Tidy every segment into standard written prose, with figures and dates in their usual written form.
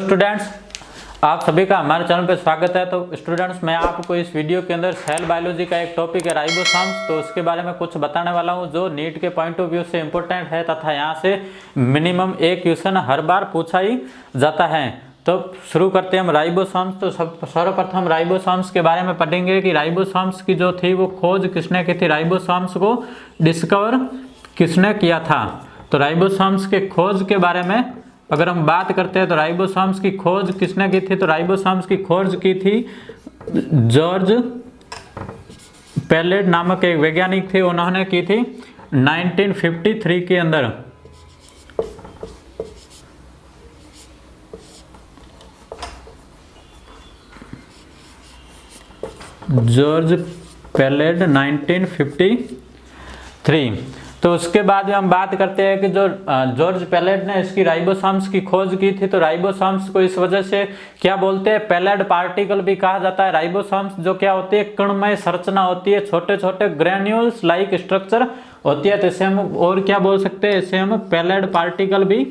Students, आप सभी का हमारे चैनल पर स्वागत है। तो स्टूडेंट्स, मैं आपको इस वीडियो के अंदर सेल बायोलॉजी का एक टॉपिक है राइबोसोम्स, तो उसके बारे में कुछ बताने वाला हूं जो नीट के पॉइंट ऑफ व्यू से इम्पोर्टेंट है तथा यहां से मिनिमम एक क्वेश्चन हर बार पूछा ही जाता है। तो शुरू करते हैं हम राइबोसोम्स। तो सर्वप्रथम राइबोसोम्स के बारे में पढ़ेंगे कि राइबोसोम्स की जो थी वो खोज किसने की थी, राइबोसोम्स को डिस्कवर किसने किया था। तो राइबोसोम्स के खोज के बारे में अगर हम बात करते हैं तो राइबोसोम्स की खोज किसने की थी, तो राइबोसोम्स की खोज की थी जॉर्ज पेलेट नामक एक वैज्ञानिक थे, उन्होंने की थी 1953 के अंदर। George Pellet 1953। तो उसके बाद हम बात करते हैं कि जो जॉर्ज पेलेट ने इसकी राइबोसोम्स की खोज की थी, तो राइबोसोम्स को इस वजह से क्या बोलते हैं, पेलेट पार्टिकल भी कहा जाता है। राइबोसोम्स जो क्या होती है, कणमय संरचना होती है, छोटे छोटे ग्रेन्यूल्स लाइक स्ट्रक्चर होती है। तो इसे हम और क्या बोल सकते हैं, इसे हम पेलेट पार्टिकल भी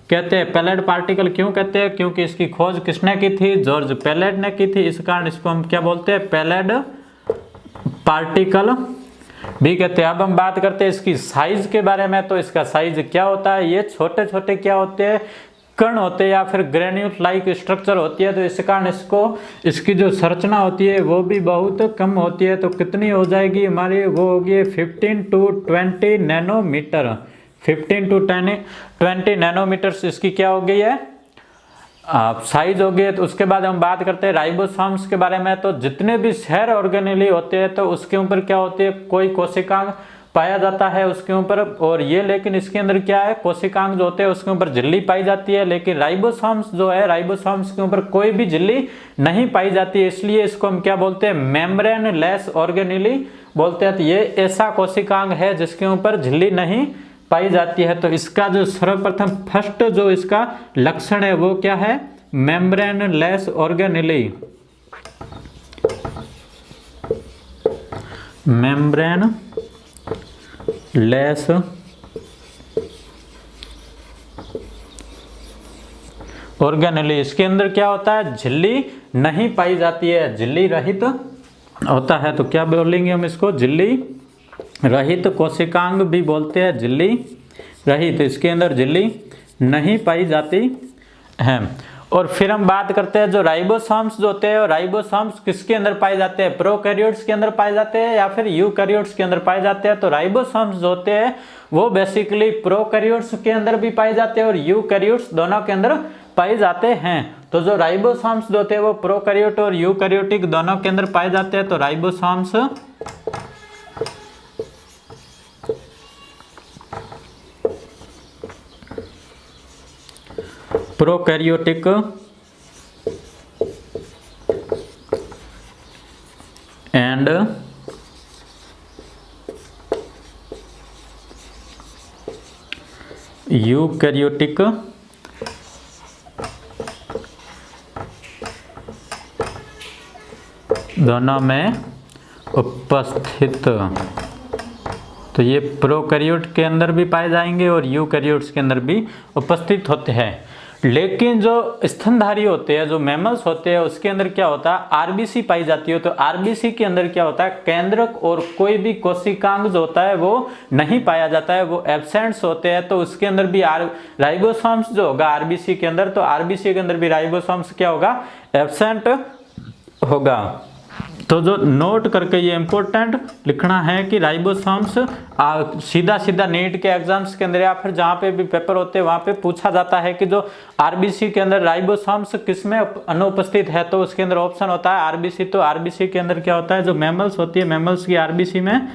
कहते हैं। पेलेट पार्टिकल क्यों कहते हैं, क्योंकि इसकी खोज किसने की थी, जॉर्ज पेलेट ने की थी, इस कारण इसको हम क्या बोलते हैं, पेलेट पार्टिकल भी कहते हैं। अब हम बात करते हैं इसकी साइज के बारे में। तो इसका साइज क्या होता है, ये छोटे छोटे क्या होते हैं, कण होते हैं या फिर ग्रेन्यूल लाइक स्ट्रक्चर होती है। तो इस कारण इसकी जो संरचना होती है वो भी बहुत कम होती है। तो कितनी हो जाएगी हमारी, वो होगी 15 to 20 नैनोमीटर। 15 to 20 नैनोमीटर इसकी क्या हो गई है, साइज हो गई। तो उसके बाद हम बात करते हैं राइबोसोम्स के बारे में। तो जितने भी सेल ऑर्गेनेली होते हैं तो उसके ऊपर क्या होती है, कोई कोशिकांग पाया जाता है उसके ऊपर, और ये लेकिन इसके अंदर क्या है, कोशिकांग जो होते हैं उसके ऊपर झिल्ली पाई जाती है। लेकिन राइबोसोम्स जो है, राइबोसोम्स के ऊपर कोई भी झिल्ली नहीं पाई जाती है, इसलिए इसको हम क्या बोलते हैं, मेम्ब्रेन लेस ऑर्गेनेली बोलते हैं। तो ये ऐसा कोशिकांग है जिसके ऊपर झिल्ली नहीं पाई जाती है। तो इसका जो सर्वप्रथम फर्स्ट जो इसका लक्षण है वो क्या है, membrane less organelle. Membrane less organelle, इसके अंदर क्या होता है, झिल्ली नहीं पाई जाती है, झिल्ली रहित होता है। तो क्या बोलेंगे हम इसको, झिल्ली रहित कोशिकांग भी बोलते हैं, झिल्ली रहित, इसके अंदर झिल्ली नहीं पाई जाती है। और फिर हम बात करते हैं जो राइबोसोम्स जो होते हैं, राइबोसोम्स किसके अंदर पाए जाते हैं, प्रोकैरियोट्स के अंदर पाए जाते हैं या फिर यूकैरियोट्स के अंदर पाए जाते हैं। तो राइबोसोम्स जो होते हैं वो बेसिकली प्रोकैरियोट्स के अंदर भी पाए जाते हैं और यूकैरियोट्स दोनों के अंदर पाए जाते हैं। तो जो राइबोसोम्स जो होते हैं वो प्रोकैरियोट और यूकैरियोटिक दोनों के अंदर पाए जाते हैं। तो राइबोसोम्स प्रोकैरियोटिक एंड यूकैरियोटिक दोनों में उपस्थित। तो ये प्रोकैरियोट के अंदर भी पाए जाएंगे और यूकैरियोट्स के अंदर भी उपस्थित होते हैं। लेकिन जो स्तनधारी होते हैं, जो मैमल्स होते हैं, उसके अंदर क्या होता है, आरबीसी पाई जाती है। तो आरबीसी के अंदर क्या होता है, केंद्रक और कोई भी कोशिकांग जो होता है वो नहीं पाया जाता है, वो एब्सेंट्स होते हैं। तो उसके अंदर भी राइबोसोम्स जो होगा आरबीसी के अंदर, तो आरबीसी के अंदर भी राइबोसोम्स क्या होगा, एब्सेंट होगा। तो जो नोट करके ये इंपॉर्टेंट लिखना है कि राइबोसोम्स सीधा सीधा नीट के एग्जाम्स के अंदर या फिर जहाँ पे भी पेपर होते हैं वहाँ पे पूछा जाता है कि जो आरबीसी के अंदर राइबोसोम्स किसमें अनुपस्थित है। तो उसके अंदर ऑप्शन होता है आरबीसी। तो आरबीसी के अंदर क्या होता है, जो मैमल्स होती है, मैमल्स की आरबीसी में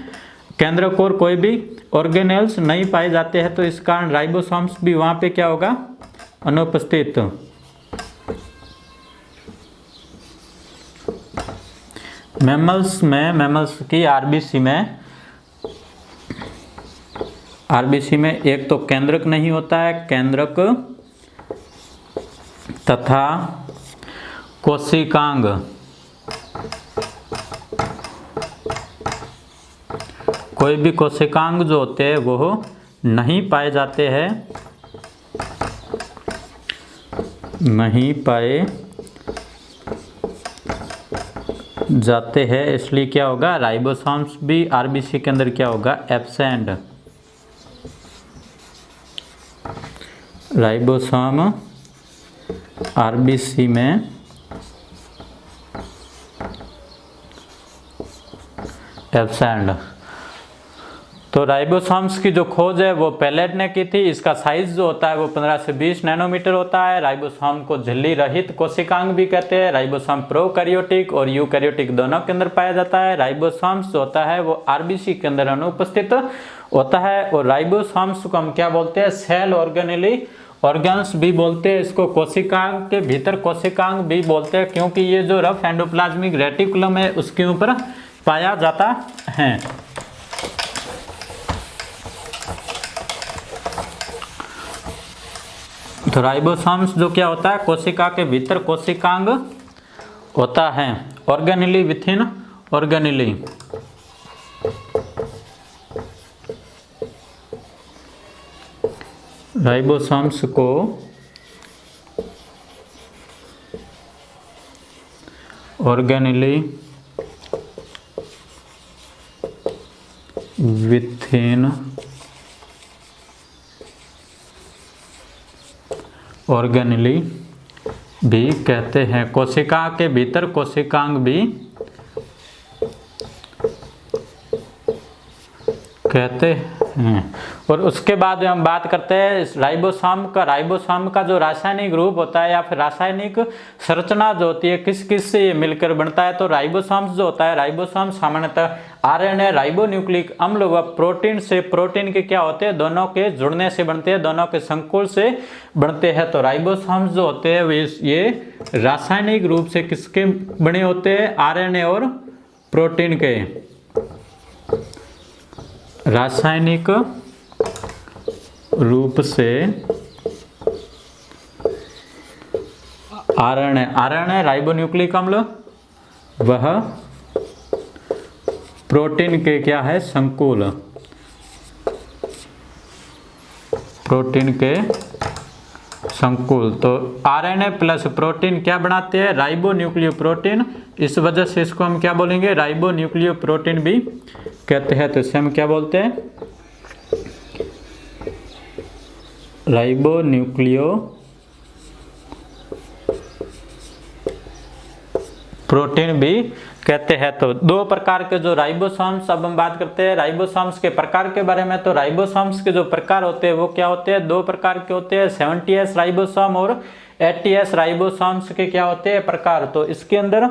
केंद्रक और कोई भी ऑर्गेनेल्स नहीं पाए जाते हैं। तो इस कारण राइबोसोम्स भी वहाँ पे क्या होगा, अनुपस्थित। मैमल्स की आरबीसी में एक तो केंद्रक नहीं होता है, केंद्रक तथा कोशिकांग कोई भी कोशिकांग जो होते हैं वो नहीं पाए जाते हैं। नहीं पाए जाते हैं, इसलिए क्या होगा, राइबोसोम्स भी आरबीसी के अंदर क्या होगा, एब्सेंट। राइबोसोम आरबीसी में एब्सेंट। तो राइबोसोम्स की जो खोज है वो पेलेट ने की थी। इसका साइज जो होता है वो 15 से 20 नैनोमीटर होता है। राइबोसोम को झिल्ली रहित कोशिकांग भी कहते हैं। राइबोसोम प्रोकैरियोटिक और यूकैरियोटिक दोनों के अंदर पाया जाता है। राइबोसोम्स जो होता है वो आरबीसी के अंदर अनुपस्थित होता है। और राइबोसोम्स को हम क्या बोलते हैं, सेल ऑर्गेनेली ऑर्गन्स भी बोलते हैं। इसको कोशिकांग के भीतर कोशिकांग भी बोलते हैं, क्योंकि ये जो रफ एंडोप्लाज्मिक रेटिकुलम है उसके ऊपर पाया जाता है। तो राइबोसोम्स जो क्या होता है, कोशिका के भीतर कोशिकांग होता है। Organelle with in organelle. Ribosomes को ऑर्गेनेली विथ इन ऑर्गेनेली भी कहते हैं। कोशिका के भीतर कोशिकांग भी कहते हैं। और उसके बाद हम बात करते हैं राइबोसोम का। राइबोसोम का जो रासायनिक रूप होता है या फिर रासायनिक संरचना जो होती है, किस किस से ये मिलकर बनता है। तो राइबोसोम्स जो होता है, राइबोसोम सामान्यतः आरएनए राइबोन्यूक्लिक अम्ल व प्रोटीन से, प्रोटीन के क्या होते हैं, दोनों के जुड़ने से बनते हैं, दोनों के संकुल से बनते हैं। तो राइबोसोम्स जो होते हैं ये रासायनिक रूप से किसके बने होते हैं, आरएनए और प्रोटीन के। रासायनिक रूप से आरएनए राइबोन्यूक्लिक अम्ल वह प्रोटीन के क्या है, संकुल। प्रोटीन के संकुल। तो आरएनए प्लस प्रोटीन क्या बनाते हैं, राइबोन्यूक्लियोप्रोटीन। इस वजह से इसको हम क्या बोलेंगे, राइबोन्यूक्लियोप्रोटीन भी कहते हैं। तो इसे हम क्या बोलते हैं, राइबोन्यूक्लियो प्रोटीन भी कहते हैं। तो दो प्रकार के जो राइबोसोम्स, अब हम बात करते हैं राइबोसोम्स के प्रकार के बारे में। तो राइबोसोम्स के जो प्रकार होते हैं वो क्या होते हैं, दो प्रकार के होते हैं, 70S राइबोसोम और 80S राइबोसोम्स के क्या होते हैं, प्रकार। तो इसके अंदर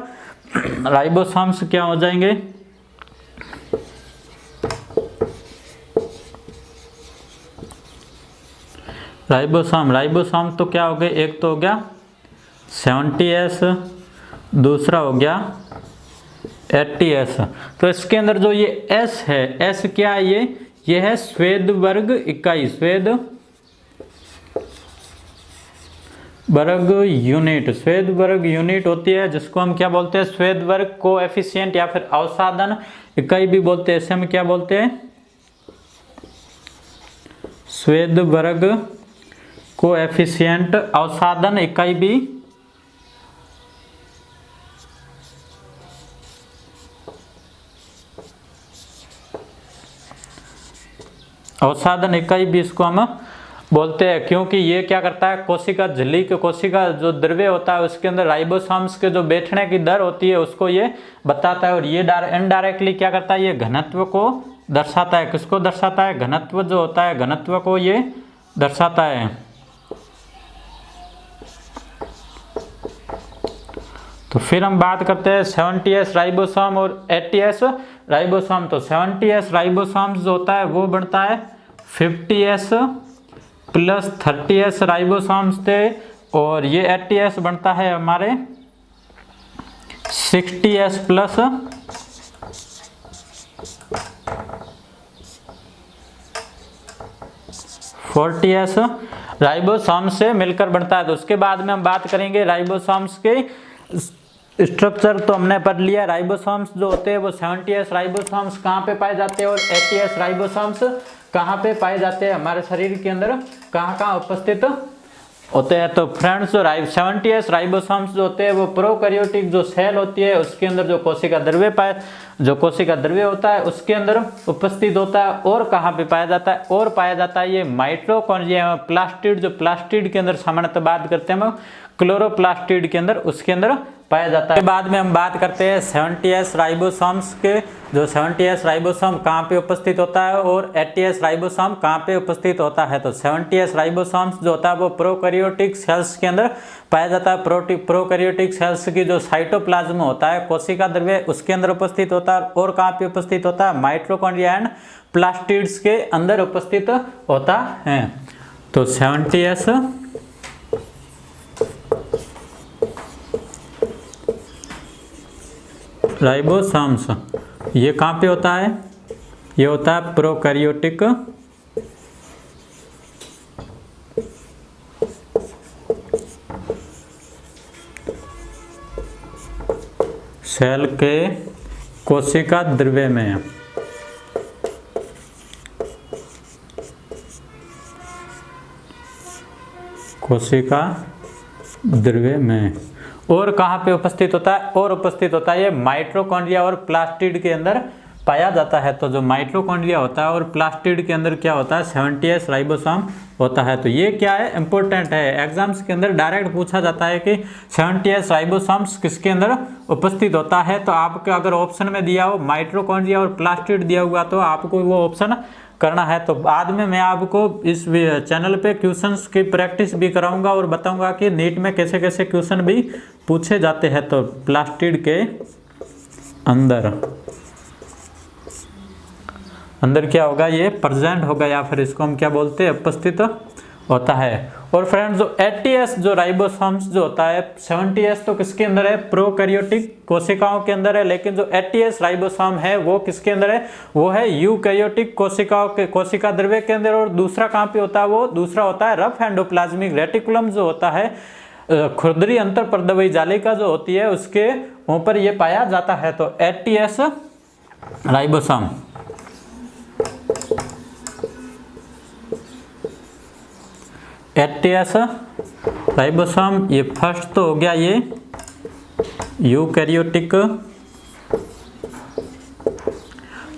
राइबोसोम्स क्या हो जाएंगे, राइबोसोम तो क्या हो गए, एक तो हो गया 70S, दूसरा हो गया 80S। तो इसके अंदर जो ये S है, S क्या है, ये है स्वेद वर्ग इकाई, स्वेद वर्ग यूनिट। स्वेद वर्ग यूनिट होती है जिसको हम क्या बोलते हैं, स्वेद वर्ग कोएफिशिएंट या फिर अवसादन इकाई भी बोलते हैं। इसे हम क्या बोलते हैं, स्वेद वर्ग कोएफिशिएंट अवसादन इकाई भी अवसादन इकाई भी इसको हम बोलते हैं, क्योंकि ये क्या करता है, कोशिका झिल्ली के कोशिका जो द्रव्य होता है उसके अंदर राइबोसोम्स के जो बैठने की दर होती है उसको ये बताता है। और ये इनडायरेक्टली क्या करता है, ये घनत्व को दर्शाता है। किसको दर्शाता है, घनत्व जो होता है, घनत्व को ये दर्शाता है। तो फिर हम बात करते हैं 70S राइबोसोम और 80S राइबोसोम। तो 70S राइबोसोम जो होता है वो बनता है 50S प्लस 30S राइबोसोम्स थे, और ये 80S बनता है हमारे 60S प्लस 40S राइबोसोम से मिलकर बनता है। तो उसके बाद में हम बात करेंगे राइबोसोम्स के स्ट्रक्चर। तो हमने पढ़ लिया राइबोसोम्स जो होते हैं वो 70S राइबोसोम्स कहाँ पे पाए जाते हैं और 80S राइबोसोम्स कहाँ पे पाए जाते हैं, हमारे शरीर के अंदर कहाँ कहाँ उपस्थित होते हैं। तो फ्रेंड्स जो 70s राइबोसोम्स जो होते हैं वो प्रोकैरियोटिक जो सेल होती है उसके अंदर जो कोशिका द्रव्य होता है उसके अंदर उपस्थित होता है। और कहाँ पे पाया जाता है? और पाया जाता है ये माइटोकॉन्ड्रिया में प्लास्टिड, जो प्लास्टिड के अंदर सामान्यतः बात करते हैं हम क्लोरोप्लास्टिड के अंदर, उसके अंदर पाया जाता है। बाद में हम बात करते हैं 70s राइबोसोम्स के। जो 70s राइबोसोम कहाँ पे उपस्थित होता है और 80s राइबोसोम कहाँ पे उपस्थित होता है? तो 70s राइबोसोम्स जो होता है वो प्रोकैरियोटिक सेल्स के अंदर पाया जाता है। प्रोकैरियोटिक सेल्स की जो साइटोप्लाज्म होता है, कोशिका द्रव्य, उसके अंदर उपस्थित होता है। और कहाँ पे उपस्थित होता है? माइटोकॉन्ड्रिया एंड प्लास्टिड्स के अंदर उपस्थित होता है। तो 70s राइबोसोम्स ये कहाँ पे होता है? ये होता है प्रोकैरियोटिक सेल के कोशिका द्रव्य में। कोशिका द्रव्य में। और कहाँ पे उपस्थित होता है? और उपस्थित होता है ये माइटोकॉन्ड्रिया और प्लास्टिड के अंदर पाया जाता है। तो जो माइटोकॉन्ड्रिया होता है और प्लास्टिड के अंदर क्या होता है? 70s राइबोसोम होता है। तो ये क्या है? इंपॉर्टेंट है, एग्जाम्स के अंदर डायरेक्ट पूछा जाता है कि 70s राइबोसोम्स किसके अंदर उपस्थित होता है। तो आपको अगर ऑप्शन में दिया हो माइटोकॉन्ड्रिया और प्लास्टिड दिया हुआ तो आपको वो ऑप्शन करना है। तो बाद में मैं आपको इस चैनल पे क्वेश्चंस की प्रैक्टिस भी कराऊंगा और बताऊंगा कि नीट में कैसे कैसे क्वेश्चन भी पूछे जाते हैं। तो प्लास्टिड के अंदर क्या होगा? ये प्रेजेंट होगा या फिर इसको हम क्या बोलते हैं? उपस्थित होता है। और फ्रेंड्स जो 80s जो राइबोसोम्स जो होता है, 70s तो किसके अंदर है? प्रोकैरियोटिक कोशिकाओं के अंदर है। लेकिन जो 80s राइबोसोम है वो किसके अंदर है? वो है यूकैरियोटिक कोशिकाओं के कोशिका द्रव्य के अंदर। और दूसरा कहाँ पे होता है? वो दूसरा होता है रफ एंडोप्लाज्मिक रेटिकुलम जो होता है, खुरदरी अंतर्पर्दवी जालिका जो होती है उसके ऊपर ये पाया जाता है। तो 80s राइबोसोम राइबोसोम ये फर्स्ट तो हो गया ये यूकैरियोटिक,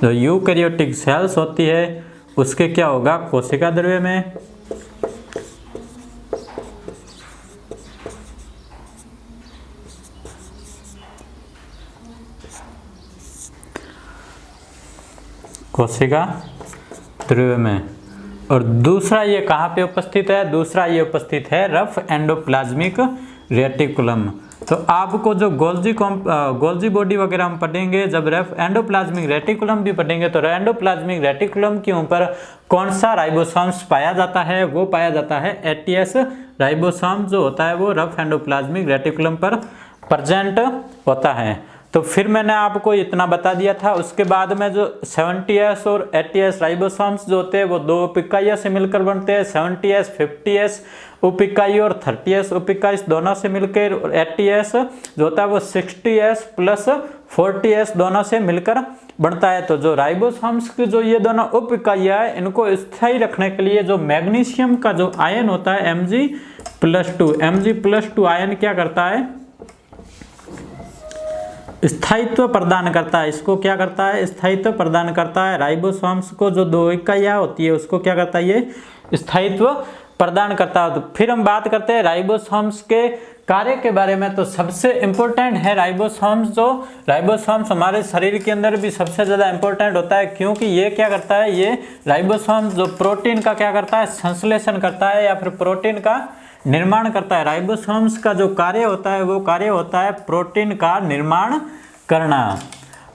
जो यूकैरियोटिक सेल्स होती है उसके क्या होगा? कोशिका द्रव्य में। कोशिका द्रव्य में। और दूसरा ये कहाँ पे उपस्थित है? दूसरा ये उपस्थित है रफ एंडोप्लाज्मिक रेटिकुलम। तो आपको जो गोल्जी बॉडी वगैरह हम पढ़ेंगे, जब रफ एंडोप्लाज्मिक रेटिकुलम भी पढ़ेंगे तो एंडोप्लाज्मिक रेटिकुलम के ऊपर कौन सा राइबोसोम्स पाया जाता है? वो पाया जाता है 80s राइबोसोम जो होता है वो रफ एंडोप्लाज्मिक रेटिकुलम पर प्रेजेंट होता है। तो फिर मैंने आपको इतना बता दिया था। उसके बाद में जो 70s और 80s राइबोसोम्स जो होते हैं वो दो उप इकाइयों से मिलकर बनते हैं। 70s 50s उप इकाई और 30s उप इकाई दोनों से मिलकर, और 80s जो होता है वो 60s प्लस 40s दोनों से मिलकर बनता है। तो जो राइबोसोम्स की जो ये दोनों उप इकाइयाँ है इनको स्थायी रखने के लिए जो मैग्नीशियम का जो आयन होता है Mg+2 आयन क्या करता है? स्थायित्व प्रदान करता है। इसको क्या करता है? स्थायित्व प्रदान करता है। राइबोसोम्स को जो दो इकाइयाँ होती है उसको क्या करता है? ये स्थायित्व प्रदान करता है। तो फिर हम बात करते हैं राइबोसोम्स के कार्य के बारे में। तो सबसे इंपॉर्टेंट है राइबोसोम्स। जो राइबोसोम्स हमारे शरीर के अंदर भी सबसे ज़्यादा इंपॉर्टेंट होता है, क्योंकि ये क्या करता है? ये राइबोसोम्स जो प्रोटीन का क्या करता है? संश्लेषण करता है या फिर प्रोटीन का निर्माण करता है। राइबोसोम्स का जो कार्य होता है वो कार्य होता है प्रोटीन का निर्माण करना।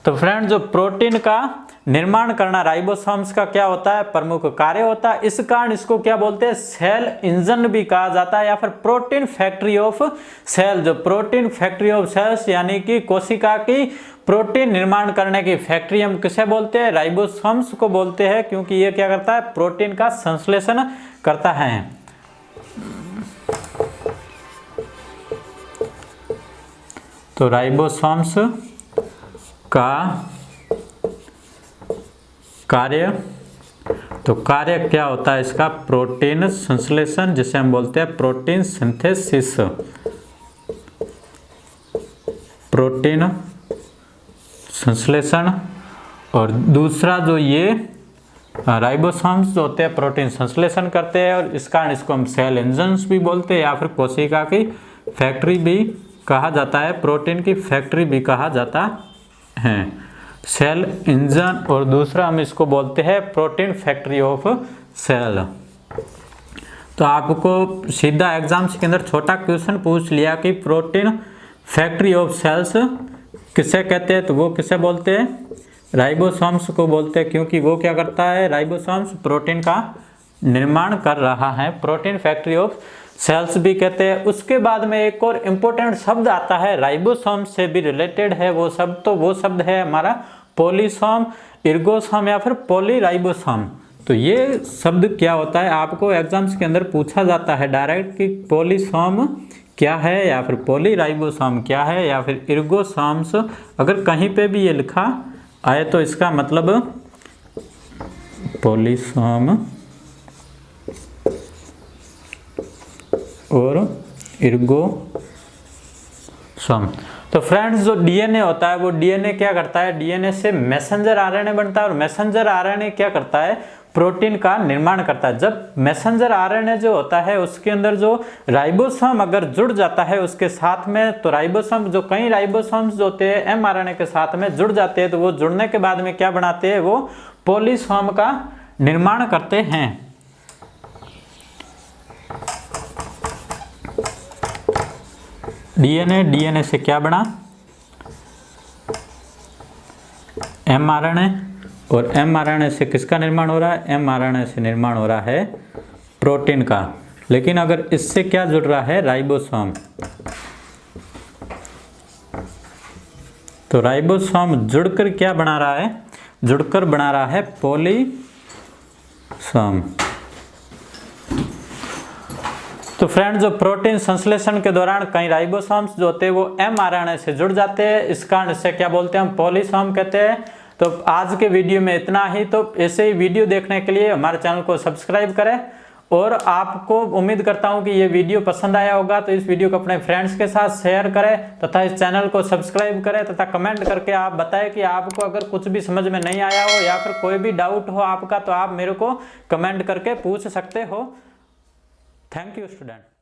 तो फ्रेंड जो प्रोटीन का निर्माण करना राइबोसोम्स का क्या होता है? प्रमुख कार्य होता है। इस कारण इसको क्या बोलते हैं? सेल इंजन भी कहा जाता है या फिर प्रोटीन फैक्ट्री ऑफ सेल। जो प्रोटीन फैक्ट्री ऑफ सेल्स यानी कि कोशिका की प्रोटीन निर्माण करने की फैक्ट्री हम किसे बोलते हैं? राइबोसोम्स को बोलते हैं, क्योंकि ये क्या करता है? प्रोटीन का संश्लेषण करता है। तो राइबोसोम्स का कार्य, तो कार्य क्या होता है इसका, प्रोटीन संश्लेषण, जिसे हम बोलते हैं प्रोटीन सिंथेसिस, प्रोटीन संश्लेषण। और दूसरा जो ये राइबोसोम्स जो होते हैं प्रोटीन संश्लेषण करते हैं, और इस कारण इसको हम सेल इंजन्स भी बोलते हैं, या फिर कोशिका की फैक्ट्री भी कहा जाता है, प्रोटीन की फैक्ट्री भी कहा जाता है, सेल इंजन। और दूसरा हम इसको बोलते हैं प्रोटीन फैक्ट्री ऑफ सेल। तो आपको सीधा एग्जाम्स के अंदर छोटा क्वेश्चन पूछ लिया कि प्रोटीन फैक्ट्री ऑफ सेल्स किसे कहते हैं, तो वो किसे बोलते हैं, राइबोसोम्स को बोलते हैं, क्योंकि वो क्या करता है, राइबोसोम्स प्रोटीन का निर्माण कर रहा है, प्रोटीन फैक्ट्री ऑफ सेल्स भी कहते हैं। उसके बाद में एक और इम्पोर्टेंट शब्द आता है, राइबोसोम से भी रिलेटेड है वो शब्द, तो वो शब्द है हमारा पॉलीसोम, इर्गोसोम या फिर पॉलीराइबोसोम। तो ये शब्द क्या होता है, आपको एग्जाम्स के अंदर पूछा जाता है डायरेक्ट कि पॉलीसोम क्या है, या फिर पॉलीराइबोसोम क्या है, या फिर इर्गोसोम्स, अगर कहीं पे भी ये लिखा आए तो इसका मतलब पॉलीसोम और इर्गोसोम। तो फ्रेंड्स जो डीएनए होता है वो डीएनए क्या करता है, डीएनए से मैसेंजर आरएनए बनता है, और मैसेंजर आरएनए क्या करता है, प्रोटीन का निर्माण करता है। जब मैसेंजर आरएनए जो होता है उसके अंदर जो राइबोसोम अगर जुड़ जाता है उसके साथ में, तो राइबोसोम जो कई राइबोसोम्स जो होते हैं एमआरएनए के साथ में जुड़ जाते हैं, तो वो जुड़ने के बाद में क्या बनाते हैं, वो पॉलीसोम का निर्माण करते हैं। डीएनए से क्या बना, एमआरएनए, और एमआरएनए से किसका निर्माण हो रहा है, एमआरएनए से निर्माण हो रहा है प्रोटीन का। लेकिन अगर इससे क्या जुड़ रहा है, राइबोसोम, तो राइबोसोम जुड़कर क्या बना रहा है, जुड़कर बना रहा है पॉलीसोम। तो फ्रेंड्स जो प्रोटीन संश्लेषण के दौरान कई राइबोसोम्स जो होते हैं वो एमआरएनए से जुड़ जाते हैं, इस कारण से क्या बोलते हैं, हम पॉलीसोम कहते हैं। तो आज के वीडियो में इतना ही। तो ऐसे ही वीडियो देखने के लिए हमारे चैनल को सब्सक्राइब करें, और आपको उम्मीद करता हूं कि ये वीडियो पसंद आया होगा, तो इस वीडियो को अपने फ्रेंड्स के साथ शेयर करें तथा इस चैनल को सब्सक्राइब करें, तथा कमेंट करके आप बताएं कि आपको अगर कुछ भी समझ में नहीं आया हो या फिर कोई भी डाउट हो आपका, तो आप मेरे को कमेंट करके पूछ सकते हो। Thank you student.